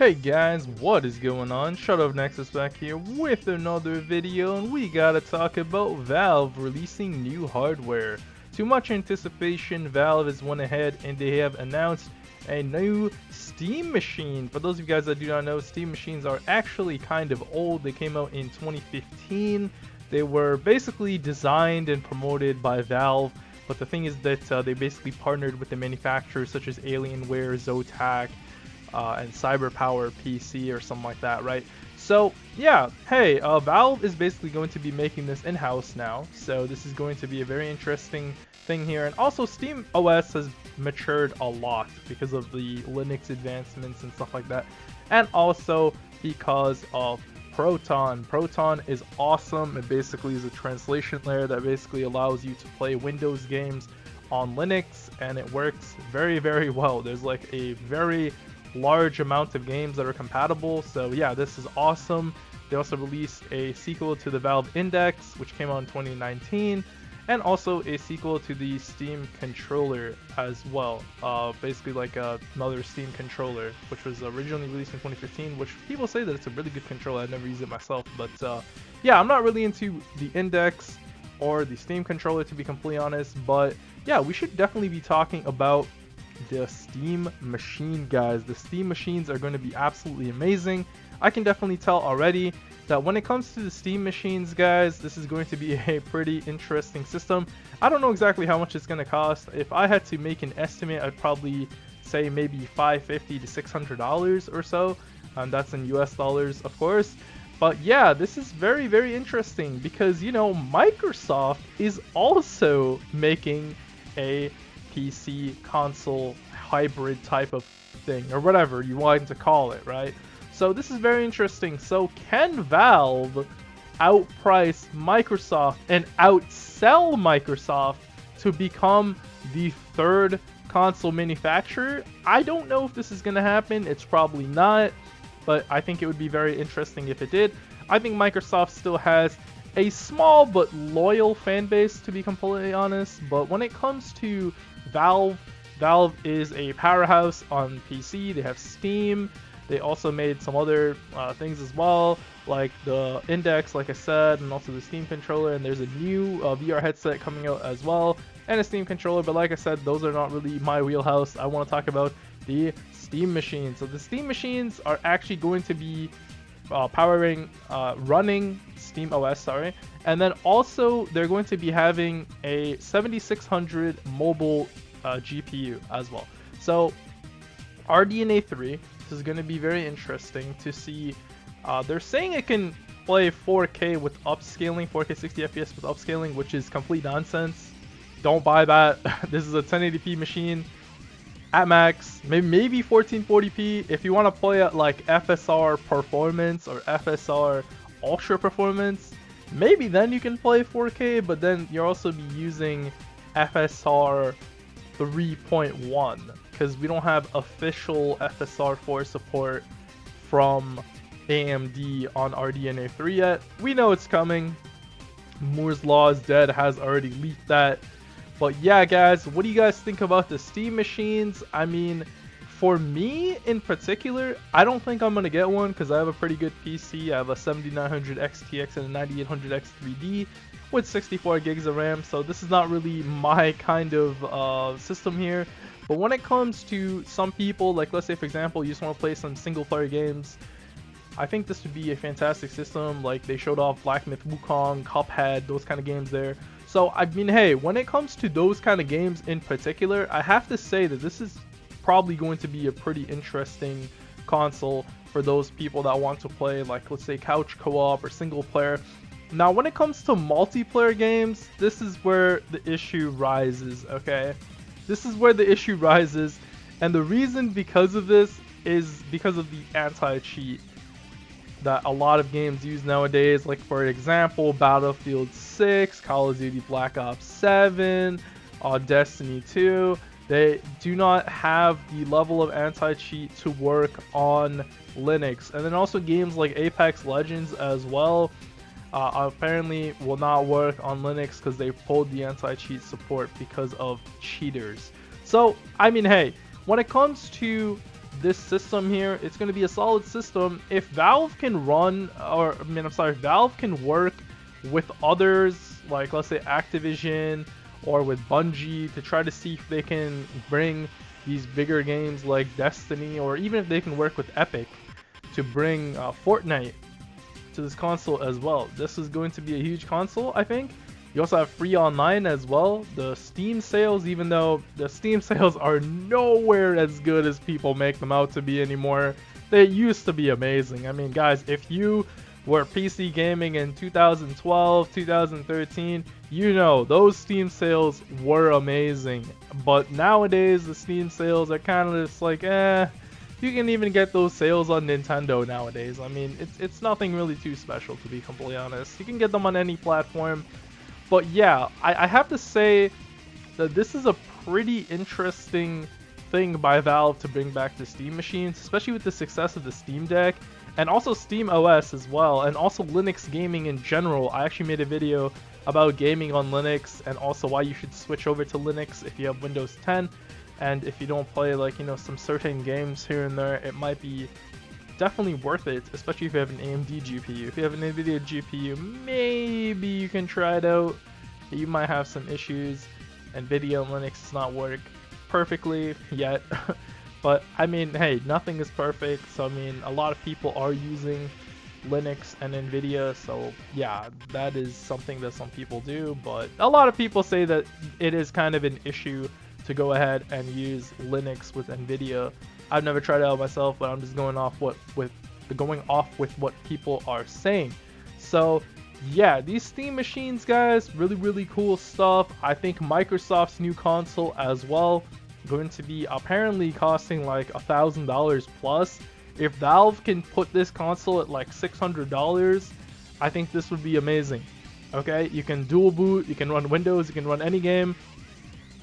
Hey guys, what is going on? Shadow of Nexus back here with another video, and we gotta talk about Valve releasing new hardware. To much anticipation, Valve has went ahead and they have announced a new Steam machine. For those of you guys that do not know, Steam machines are actually kind of old. They came out in 2015. They were basically designed and promoted by Valve, but the thing is that they basically partnered with the manufacturers such as Alienware, Zotac, and CyberPower PC or something like that, right? So yeah, hey, Valve is basically going to be making this in-house now, so this is going to be a very interesting thing here. And also, Steam OS has matured a lot because of the Linux advancements and stuff like that, and also because of Proton. Proton is awesome. It basically is a translation layer that basically allows you to play Windows games on Linux, and it works very, very well. There's like a very large amount of games that are compatible, so yeah, this is awesome. They also released a sequel to the Valve Index, which came out in 2019, and also a sequel to the Steam controller as well. Basically like another Steam controller, which was originally released in 2015, which people say that it's a really good controller. I've never used it myself, but yeah, I'm not really into the Index or the Steam controller, to be completely honest, but yeah, we should definitely be talking about the Steam machine, guys. The Steam machines are going to be absolutely amazing. I can definitely tell already that when it comes to the Steam machines, guys, this is going to be a pretty interesting system. I don't know exactly how much it's going to cost. If I had to make an estimate, I'd probably say maybe $550 to $600 or so. That's in US dollars, of course. But yeah, this is very, very interesting because, you know, Microsoft is also making a PC console hybrid type of thing, or whatever you want to call it, right? So this is very interesting. So can Valve outprice Microsoft and outsell Microsoft to become the third console manufacturer? I don't know if this is going to happen. It's probably not, but I think it would be very interesting if it did. I think Microsoft still has a small but loyal fan base, to be completely honest, but when it comes to Valve is a powerhouse on PC. They have Steam. They also made some other things as well, like the Index, like I said, and also the Steam controller. And there's a new VR headset coming out as well, and a Steam controller. But like I said, those are not really my wheelhouse. I want to talk about the Steam machines. So the Steam machines are actually going to be running Steam OS, sorry. And then also they're going to be having a 7600 mobile GPU as well. So RDNA 3, this is going to be very interesting to see. They're saying it can play 4K with upscaling, 4K 60 FPS with upscaling, which is complete nonsense. Don't buy that. This is a 1080p machine at max, maybe 1440p. If you want to play at like FSR performance or FSR ultra performance, maybe then you can play 4K, but then you'll also be using FSR 3.1 because we don't have official FSR 4 support from AMD on RDNA 3 yet. We know it's coming. Moore's Law is dead has already leaked that. But yeah, guys, what do you guys think about the Steam machines? I mean, for me in particular, I don't think I'm going to get one because I have a pretty good PC. I have a 7900 XTX and a 9800 X3D with 64 gigs of RAM. So this is not really my kind of system here. But when it comes to some people, like let's say, for example, you just want to play some single player games, I think this would be a fantastic system. Like they showed off Black Myth Wukong, Cuphead, those kind of games there. So I mean, hey, when it comes to those kind of games in particular, I have to say that this is probably going to be a pretty interesting console for those people that want to play, like let's say couch co-op or single player. Now when it comes to multiplayer games, this is where the issue rises, okay? This is where the issue rises, and the reason because of this is because of the anti-cheat that a lot of games use nowadays. Like for example, Battlefield 6, Call of Duty Black Ops 7, Destiny 2. They do not have the level of anti-cheat to work on Linux. And then also games like Apex Legends as well apparently will not work on Linux because they pulled the anti-cheat support because of cheaters. So I mean, hey, when it comes to this system here, it's going to be a solid system if Valve can run, or I mean, I'm sorry, Valve can work with others, like let's say Activision or with Bungie, to try to see if they can bring these bigger games like Destiny, or even if they can work with Epic to bring Fortnite to this console as well. This is going to be a huge console, I think. You also have free online as well. The Steam sales, even though the Steam sales are nowhere as good as people make them out to be anymore, they used to be amazing. I mean, guys, if you were PC gaming in 2012, 2013, you know those Steam sales were amazing. But nowadays, the Steam sales are kind of just like, you can even get those sales on Nintendo nowadays. I mean, it's nothing really too special, to be completely honest. You can get them on any platform. But yeah, I have to say that this is a pretty interesting thing by Valve to bring back the Steam machines, especially with the success of the Steam Deck, and also Steam OS as well, and also Linux gaming in general. I actually made a video about gaming on Linux, and also why you should switch over to Linux if you have Windows 10, and if you don't play, like, you know, some certain games here and there, it might be definitely worth it, especially if you have an AMD GPU. If you have an NVIDIA GPU, maybe you can try it out. You might have some issues. NVIDIA and Linux does not work perfectly yet. But I mean, hey, nothing is perfect. So I mean, a lot of people are using Linux and NVIDIA. So yeah, that is something that some people do. But a lot of people say that it is kind of an issue to go ahead and use Linux with NVIDIA. I've never tried it out myself, but I'm just going off with what people are saying. So yeah, these Steam machines, guys, really cool stuff. I think Microsoft's new console as well, going to be apparently costing like $1,000 plus. If Valve can put this console at like $600, I think this would be amazing. Okay, you can dual boot, you can run Windows, you can run any game.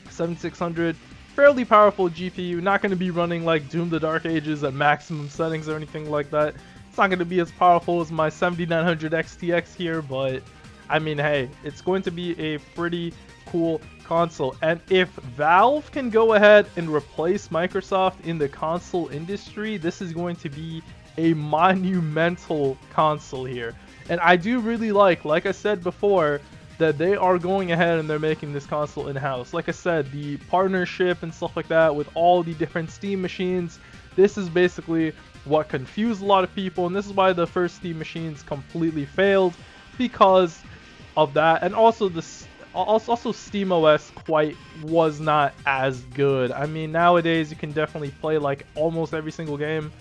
7600. Fairly powerful GPU, not going to be running like Doom the Dark Ages at maximum settings or anything like that. It's not going to be as powerful as my 7900 XTX here, but I mean, hey, it's going to be a pretty cool console. And if Valve can go ahead and replace Microsoft in the console industry, this is going to be a monumental console here. And I do really like I said before, that they are going ahead and they're making this console in-house. Like I said, the partnership and stuff like that with all the different Steam machines, this is basically what confused a lot of people, and this is why the first Steam machines completely failed, because of that. And also also SteamOS was not as good. I mean, nowadays you can definitely play like almost every single game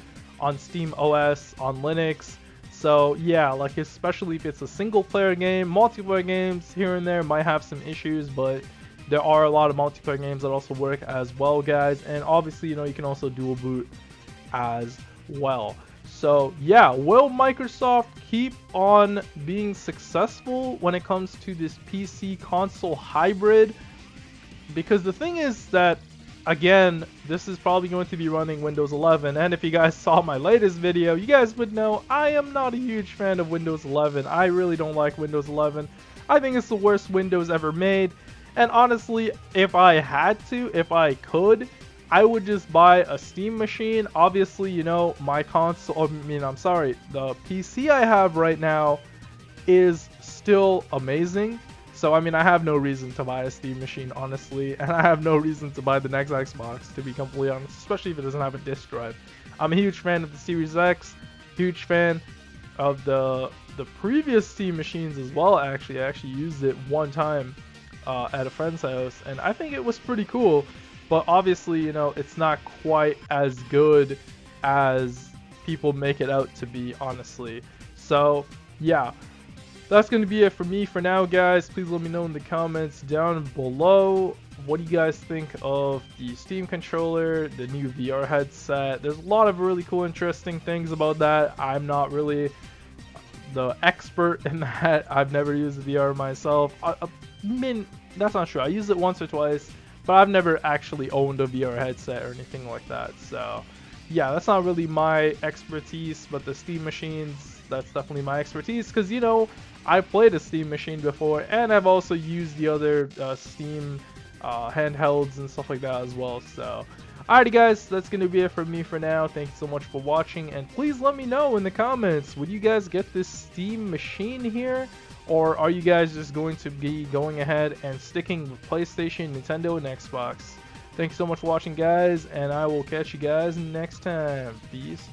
on SteamOS, on Linux. So yeah, like especially if it's a single player game, multiplayer games here and there might have some issues, but there are a lot of multiplayer games that also work as well, guys. And obviously, you know, you can also dual boot as well. So yeah, will Microsoft keep on being successful when it comes to this PC console hybrid? Because the thing is that, again, this is probably going to be running Windows 11, and if you guys saw my latest video, you guys would know I am not a huge fan of Windows 11. I really don't like Windows 11. I think it's the worst Windows ever made, and honestly, if I could, I would just buy a Steam machine. Obviously, you know, my console, the PC I have right now is still amazing. So, I mean, I have no reason to buy a Steam machine, honestly, and I have no reason to buy the next Xbox, to be completely honest, especially if it doesn't have a disc drive. I'm a huge fan of the Series X, huge fan of the previous Steam machines as well, actually. I actually used it one time at a friend's house, and I think it was pretty cool, but obviously, you know, it's not quite as good as people make it out to be, honestly. So, yeah. That's going to be it for me for now, guys. Please let me know in the comments down below. What do you guys think of the Steam controller, the new VR headset? There's a lot of really cool, interesting things about that. I'm not really the expert in that. I've never used VR myself. I mean, that's not true. I used it once or twice, but I've never actually owned a VR headset or anything like that. So, yeah, that's not really my expertise, but the Steam machines, that's definitely my expertise, because, you know, I played a Steam machine before, and I've also used the other Steam handhelds and stuff like that as well. So Alrighty guys, that's going to be it for me for now. Thank you so much for watching, and please let me know in the comments, would you guys get this Steam machine here? Or are you guys just going to be going ahead and sticking with PlayStation, Nintendo, and Xbox? Thanks so much for watching guys, and I will catch you guys next time. Peace.